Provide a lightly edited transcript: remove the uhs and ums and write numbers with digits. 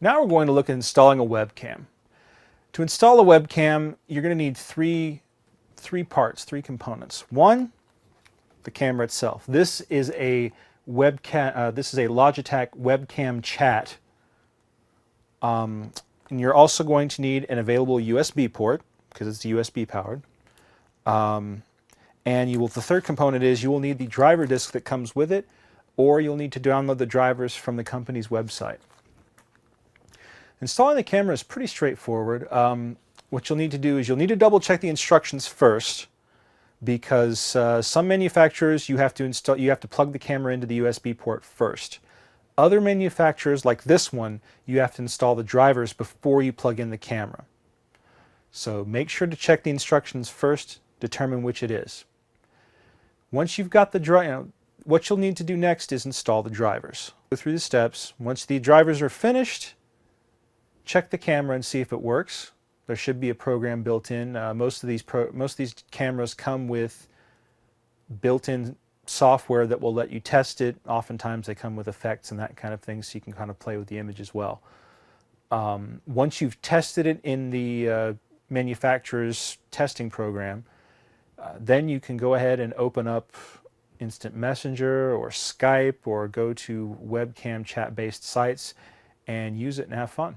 Now we're going to look at installing a webcam. To install a webcam, you're going to need three parts, three components. One, the camera itself. This is a webcam. This is a Logitech webcam chat. And you're also going to need an available USB port because it's USB powered. And the third component is you will need the driver disk that comes with it, or you'll need to download the drivers from the company's website. Installing the camera is pretty straightforward. What you'll need to do is you'll need to double check the instructions first, because some manufacturers you have to plug the camera into the USB port first. Other manufacturers, like this one, you have to install the drivers before you plug in the camera. So make sure to check the instructions first, determine which it is. Once you've got the what you'll need to do next is install the drivers. Go through the steps. Once the drivers are finished, check the camera and see if it works. There should be a program built in. Most of these cameras come with built-in software that will let you test it. Oftentimes they come with effects and that kind of thing, so you can kind of play with the image as well. Once you've tested it in the manufacturer's testing program, then you can go ahead and open up Instant Messenger or Skype or go to webcam chat-based sites and use it and have fun.